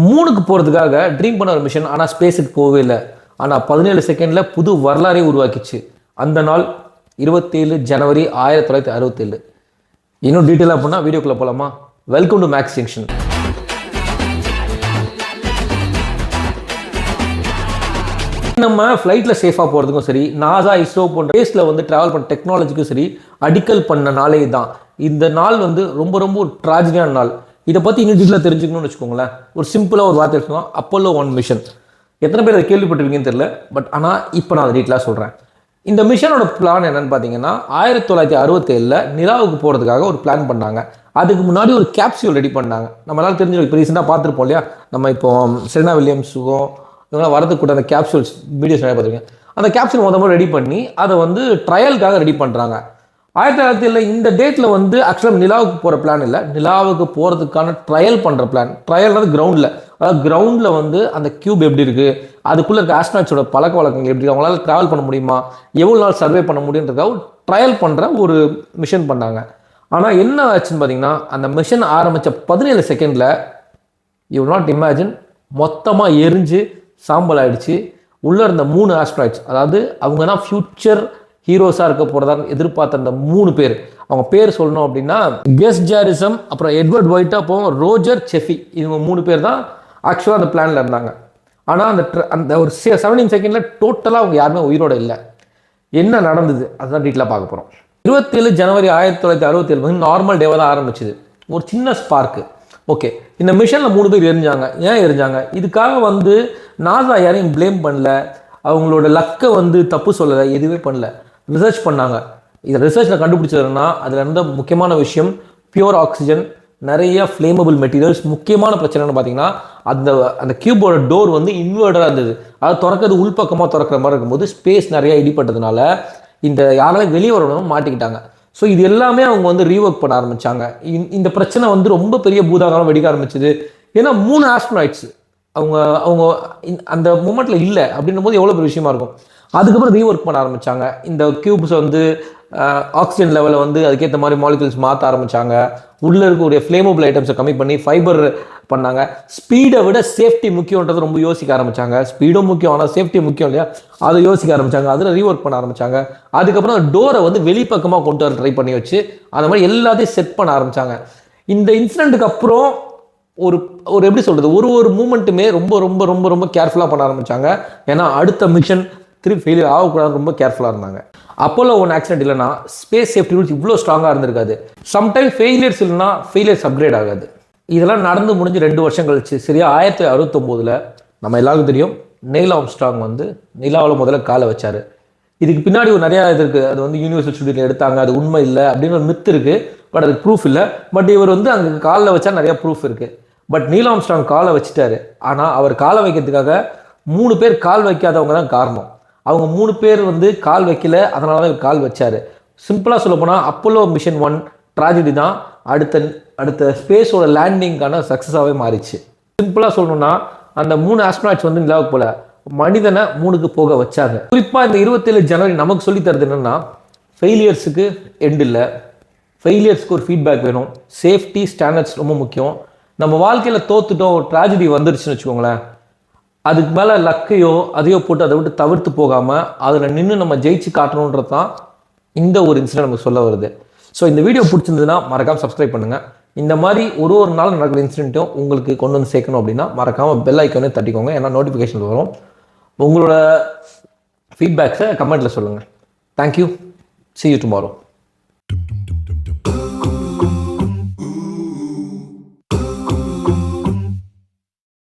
மூணுக்கு போகிறதுக்காக ட்ரீம் பண்ண ஒரு மிஷன், ஆனால் ஸ்பேஸுக்கு போகவே இல்லை. ஆனால் 17 செகண்டில் புது வரலாறே உருவாக்கிச்சு. அந்த நாள் 27 ஜனவரி 1967. இன்னும் டீட்டெயிலாக பண்ணால் வீடியோக்குள்ளே போகலாமா? Welcome to Max Junction. நம்ம ஃப்ளைட்டில் சேஃபாக போகிறதுக்கும் சரி, நாசா இஸ்ரோ போன்ற ஸ்பேஸில் வந்து ட்ராவல் பண்ண டெக்னாலஜிக்கும் சரி அடிக்கல் பண்ண நாளே தான். இந்த நாள் வந்து ரொம்ப ரொம்ப ஒரு ட்ராஜடியான நாள். இதை பற்றி இன்னும் டீட்டெயிலாக தெரிஞ்சுக்கணும்னு வச்சுக்கோங்களேன். ஒரு சிம்பிளாக ஒரு வார்த்தை எடுத்துக்கோங்க, அப்போலோ 1 மிஷன். எத்தனை பேர் அதை கேள்விப்பட்டிருக்கீங்கன்னு தெரியல, பட் ஆனால் இப்போ நான் அதை டீட்டெயிலாக சொல்கிறேன். இந்த மிஷனோட பிளான் என்னன்னு பார்த்தீங்கன்னா, 1967 நிலாவுக்கு போகிறதுக்காக ஒரு பிளான் பண்ணாங்க. அதுக்கு முன்னாடி ஒரு கேப்சியூல் ரெடி பண்ணாங்க. நம்மளால தெரிஞ்சு இப்போ ரீசெண்டாக பார்த்துருப்போம் இல்லையா, நம்ம இப்போ செரீனா வில்லியம்ஸுக்கும் இவங்களாம் வரதுக்கு கூட அந்த கேப்சூல்ஸ் வீடியோஸ் நிறைய பார்த்துருக்கேன். அந்த கேப்சூல் முதல்ல ரெடி பண்ணி அதை வந்து ட்ரையலுக்காக ரெடி பண்ணுறாங்க. 1967 இந்த டேட்டில் வந்து ஆக்சுவலாக நிலாவுக்கு போகிற பிளான் இல்லை, நிலாவுக்கு போகிறதுக்கான ட்ரையல் பண்ணுற பிளான். ட்ரையல்னாவது கிரவுண்டில், அதாவது கிரவுண்டில் வந்து அந்த கியூப் எப்படி இருக்குது, அதுக்குள்ளே இருக்க ஆஸ்ட்ரோனாட்ஸோட பழக்க வழக்கங்கள் எப்படி, அவங்களால ட்ராவல் பண்ண முடியுமா, எவ்வளோ நாள் சர்வே பண்ண முடியுன்றதுக்காக ஒரு ட்ரையல் பண்ணுற ஒரு மிஷன் பண்ணாங்க. ஆனால் என்ன ஆச்சுன்னு பார்த்தீங்கன்னா, அந்த மிஷன் ஆரம்பித்த 17 செகண்டில் யூ வில் நாட் இமேஜின், மொத்தமாக எரிஞ்சு சாம்பல் ஆயிடுச்சு. உள்ளே இருந்த 3 ஆஸ்ட்ராய்ட்ஸ், அதாவது அவங்க தான் ஃபியூச்சர் ஹீரோஸாக இருக்க போகிறதா எதிர்பார்த்த அந்த 3 பேர். அவங்க பேர் சொல்லணும் அப்படின்னா கெஸ் ஜாரிசம், அப்புறம் எட்வர்ட் ஒயிட், அப்புறம் ரோஜர் செஃபி. இவங்க 3 பேர் தான் ஆக்சுவலாக அந்த பிளானில் இருந்தாங்க. ஆனால் அந்த ஒரு 17 செகண்டில் டோட்டலாக அவங்க யாருமே உயிரோடு இல்லை. என்ன நடந்தது அதுதான் டீட்டெயிலாக பார்க்க போகிறோம். 27 ஜனவரி 1967 வந்து நார்மல் டேவாக தான் ஆரம்பிச்சுது. ஒரு சின்ன ஸ்பார்க்கு. ஓகே, இந்த மிஷனில் 3 பேர் எரிஞ்சாங்க. ஏன் எரிஞ்சாங்க? இதுக்காக வந்து நாசா யாரையும் ப்ளேம் பண்ணல, அவங்களோட லக்கை வந்து தப்பு சொல்லலை, எதுவுமே பண்ணல. ரிசர்ச் பண்ணாங்க. இதை ரிசர்ச்சில் கண்டுபிடிச்சதுன்னா அதில் இருந்த முக்கியமான விஷயம் பியூர் ஆக்சிஜன், நிறைய ஃப்ளேமபிள் மெட்டீரியல்ஸ். முக்கியமான பிரச்சனைன்னு பார்த்தீங்கன்னா, அந்த கியூபோட டோர் வந்து இன்வெர்டராக இருந்தது. அதை திறக்கிறது உள்பக்கமாக திறக்கிற மாதிரி இருக்கும்போது ஸ்பேஸ் நிறைய இடிப்பட்டதுனால இந்த யாராலும் வெளியே வரணும் மாட்டிக்கிட்டாங்க. ஸோ இது எல்லாமே அவங்க வந்து ரீஒர்க் பண்ண ஆரம்பித்தாங்க. இந்த பிரச்சனை வந்து ரொம்ப பெரிய பூதாகாரம் வெடிக்க ஆரம்பிச்சுது. ஏன்னா 3 ஆஸ்ட்ரோனாய்ட்ஸ் அவங்க அந்த மூமெண்ட்டில் இல்லை அப்படின்னும் போது எவ்வளோ பெரிய விஷயமா இருக்கும். அதுக்கப்புறம் ரீஒர்க் பண்ண ஆரம்பித்தாங்க. இந்த கியூப்ஸை வந்து ஆக்சிஜன் லெவலில் வந்து அதுக்கேற்ற மாதிரி மாலிகுல்ஸ் மாற்ற ஆரம்பித்தாங்க. உள்ளே இருக்கக்கூடிய ஃப்ளேமபிள் ஐட்டம்ஸை கம்மி பண்ணி ஃபைபர் பண்ணாங்க. ஸ்பீடை விட சேஃப்டி முக்கியன்றது ரொம்ப யோசிக்க ஆரம்பித்தாங்க. ஸ்பீடும் முக்கியம், ஆனால் சேஃப்டி முக்கியம் இல்லையா, அதை யோசிக்க ஆரம்பித்தாங்க. அதில் ரீஒர்க் பண்ண ஆரம்பித்தாங்க. அதுக்கப்புறம் டோரை வந்து வெளிப்பக்கமாக கொண்டு வர ட்ரை பண்ணி வச்சு அந்த மாதிரி எல்லாத்தையும் செட் பண்ண ஆரம்பித்தாங்க. இந்த இன்சிடென்ட்டுக்கு அப்புறம் ஒரு எப்படி சொல்கிறது, ஒரு மூமெண்ட்டுமே ரொம்ப ரொம்ப ரொம்ப ரொம்ப கேர்ஃபுல்லாக பண்ண ஆரம்பித்தாங்க. ஏன்னா அடுத்த மிஷன் திருப்பி ஃபெயிலியர் ஆகக்கூடாது, ரொம்ப கேர்ஃபுல்லாக இருந்தாங்க. அப்போலோ 1 ஆக்சிடென்ட் இல்லைனா ஸ்பேஸ் சேஃப்டி ரூல்ஸ் இவ்வளோ ஸ்ட்ராங்காக இருந்திருக்காது. சம்டைம் ஃபெயிலியர்ஸ் இல்லைனா ஃபெயிலியர்ஸ் அப்கிரேட் ஆகாது. இதெல்லாம் நடந்து முடிஞ்சு 2 வருஷம் கழிச்சு, சரியா 1969 நம்ம எல்லாருக்கும் தெரியும், நெயில் ஆம்ஸ்ட்ராங் வந்து நிலாவில் முதல்ல காலை வச்சார். இதுக்கு பின்னாடி ஒரு நிறையா இது இருக்குது. அது வந்து யூனிவர்சல் ஸ்டுடியோவில் எடுத்தாங்க, அது உண்மை இல்லை அப்படின்னு ஒரு மித்து இருக்குது. பட் அதுக்கு ப்ரூஃப் இல்லை. பட் இவர் வந்து அங்கே காலில் வச்சா நிறையா ப்ரூஃப் இருக்குது. பட் நெயில் ஆம்ஸ்ட்ராங் காலை வச்சுட்டாரு. ஆனால் அவர் காலை வைக்கிறதுக்காக 3 பேர் கால் வைக்காதவங்க தான் காரணம். அவங்க 3 பேர் வந்து கால் வைக்கல, அதனால தான் கால் வச்சார். சிம்பிளாக சொல்ல போனால் அப்போலோ மிஷன் 1 ட்ராஜடி தான் அடுத்த ஸ்பேஸோட லேண்டிங்கான சக்ஸஸாகவே மாறிச்சு. சிம்பிளாக சொல்லணும்னா அந்த 3 ஆஸ்ட்ரோனாய்ட்ஸ் வந்து நிலாவுக்கு போல மனிதனை 3க்கு போக வச்சாங்க. குறிப்பாக இந்த 27 ஜனவரி நமக்கு சொல்லி தருது என்னென்னா, ஃபெயிலியர்ஸுக்கு எண்ட் இல்லை, ஃபெயிலியர்ஸ்க்கு ஒரு ஃபீட்பேக் வேணும், சேஃப்டி ஸ்டாண்டர்ட்ஸ் ரொம்ப முக்கியம். நம்ம வாழ்க்கையில் தோத்துட்டோம், ட்ராஜடி வந்துருச்சுன்னு வச்சுக்கோங்களேன், அதுக்கு மேலே லக்கையோ அதையோ போட்டு அதை விட்டு தவிர்த்து போகாமல் அதில் நின்று நம்ம ஜெயிச்சு காட்டணுன்றது தான் இந்த ஒரு இன்சிடென்ட் நமக்கு சொல்ல வருது. ஸோ இந்த வீடியோ பிடிச்சிருந்ததுன்னா மறக்காமல் சப்ஸ்கிரைப் பண்ணுங்கள். இந்த மாதிரி ஒரு நாள் நடக்கிற இன்சிடென்ட்டும் உங்களுக்கு கொண்டு வந்து சேர்க்கணும் அப்படின்னா மறக்காமல் பெல் ஐக்கானே தட்டிக்கோங்க. ஏன்னா நோட்டிஃபிகேஷன் வரும். உங்களோட ஃபீட்பேக்ஸை கமெண்ட்டில் சொல்லுங்கள். தேங்க்யூ. See you tomorrow.